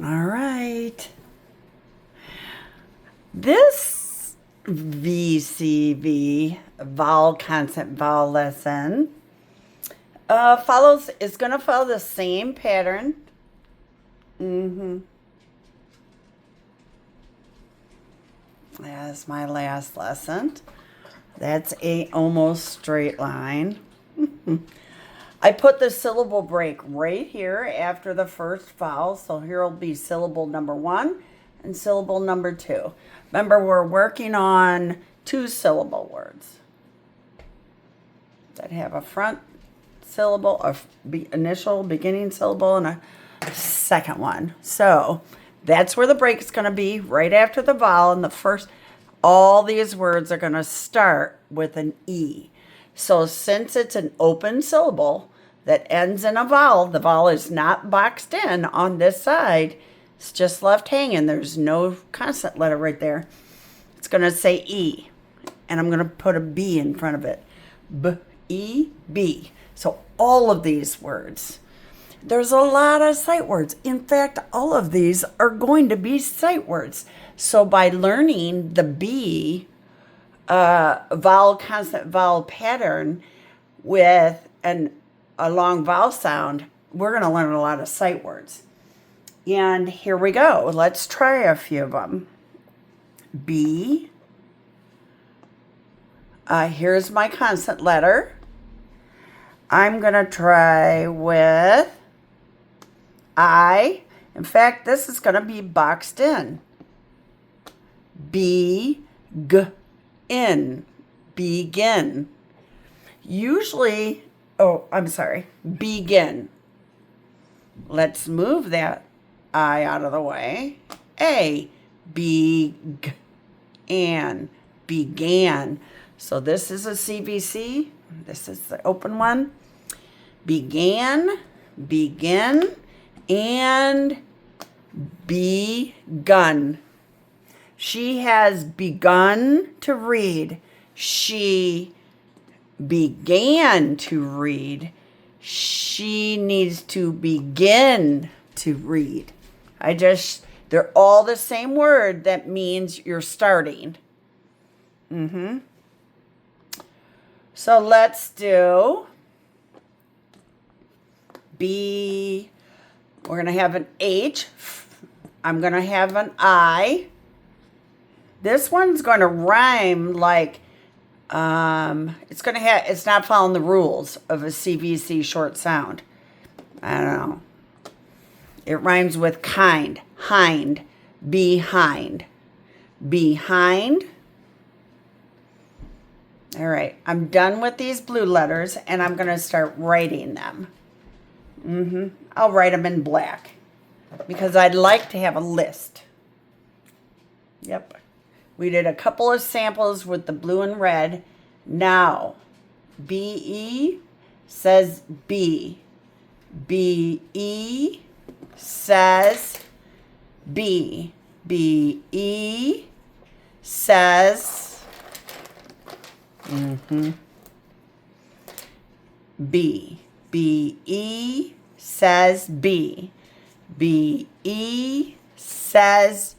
All right. This VCV, vowel consonant vowel lesson, is going to follow the same pattern. As my last lesson. That's a almost straight line. I put the syllable break right here after the first vowel. So here will be syllable number 1 and syllable number 2. Remember, we're working on 2-syllable words that have a front syllable, initial beginning syllable, and a second one. So that's where the break is going to be, right after the vowel. And the first, all these words are going to start with an E. So since it's an open syllable that ends in a vowel, the vowel is not boxed in on this side. It's just left hanging. There's no consonant letter right there. It's going to say E. And I'm going to put a B in front of it. B, E, B. So all of these words. There's a lot of sight words. In fact, all of these are going to be sight words. So by learning the B vowel, consonant, vowel pattern with a long vowel sound, we're going to learn a lot of sight words. And here we go. Let's try a few of them. B. Here's my consonant letter. I'm going to try with I. In fact, this is going to be boxed in. B, G, in. Begin. Usually, begin. Let's move that I out of the way. A, beg, and, began. So this is a CVC. This is the open one. Began, begin, and begun. She has begun to read. She began to read. She needs to begin to read. They're all the same word. That means you're starting. So let's do B. We're going to have an H. I'm going to have an I. This one's going to rhyme like, it's not following the rules of a CVC short sound. I don't know. It rhymes with kind, hind, behind. Behind. All right, I'm done with these blue letters, and I'm going to start writing them. I'll write them in black because I'd like to have a list. Yep. We did a couple of samples with the blue and red. Now, B-E says B. B-E says B. B-E says B. B-E says B. B-E says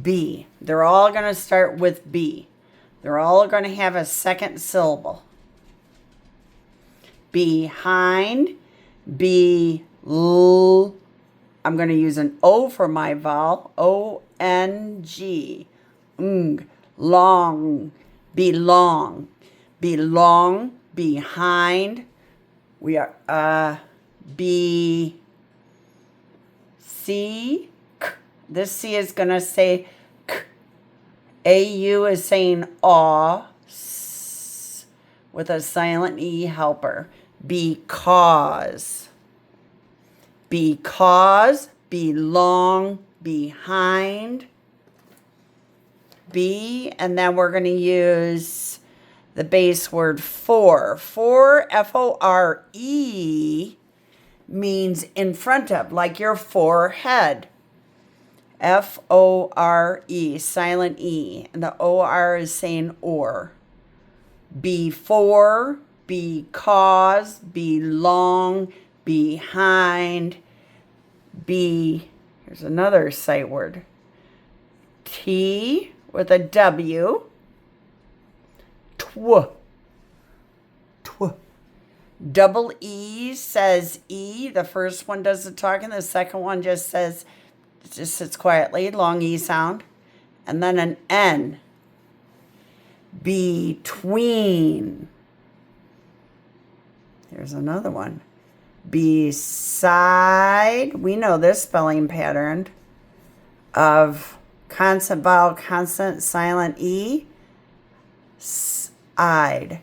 B. They're all going to start with B. They're all going to have a second syllable. Behind, be-l. I'm going to use an O for my vowel. O-N-G. Long. Belong. Belong. Behind. We are B. C. K. This C is going to say K. A-U is saying aw. S, with a silent E helper. Because. Because. Belong. Behind. B. And then we're going to use the base word for. For, F-O-R-E, means in front of, like your forehead. F-O-R-E, silent E. And the O-R is saying or. Before, because, belong, behind, be. Here's another sight word. T with a W. Tw. Tw. Double E says E. The first one does the talking. The second one just sits quietly. Long E sound. And then an N. Between. Here's another one. Beside. We know this spelling pattern of consonant, vowel, consonant, silent E. Side.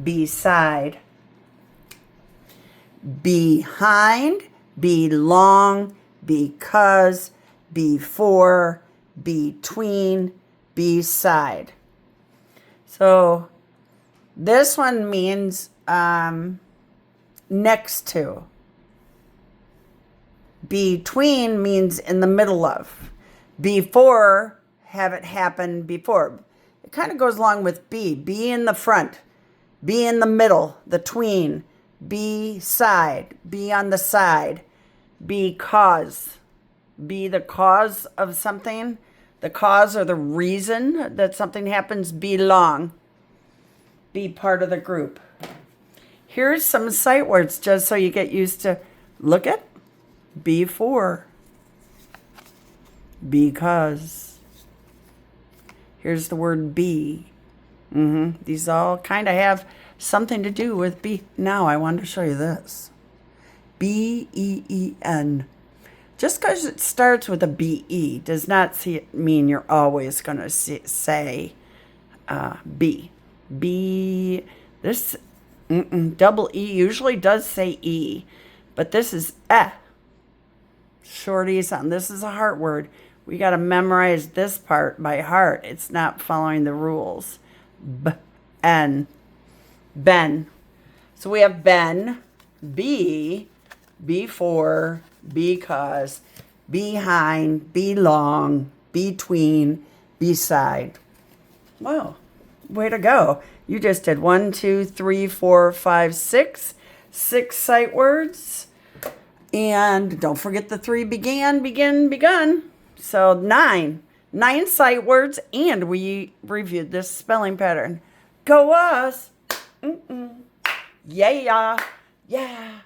Beside. Behind. Belong. Because. Before. Between. Beside. So this one means next to. Between means in the middle of. Before, have it happen before. It kind of goes along with be. Be in the front. Be in the middle, the tween. Beside. Be on the side. Because. Be the cause of something. The cause or the reason that something happens. Belong. Be part of the group. Here's some sight words just so you get used to. Look at before. Because. Here's the word be. These all kind of have something to do with be. Now I wanted to show you this. B-E-E-N. Just because it starts with a B-E does not mean you're always going to say B. B. This double E usually does say E, but this is short E sound. This is a heart word. We got to memorize this part by heart. It's not following the rules. B-N. Ben. So we have ben, be, before, because, behind, belong, between, beside. Wow. Way to go. You just did 1, 2, 3, 4, 5, 6. 6 sight words. And don't forget the 3 began, begin, begun. So 9. 9 sight words, and we reviewed this spelling pattern. Go us. Yeah. Yeah.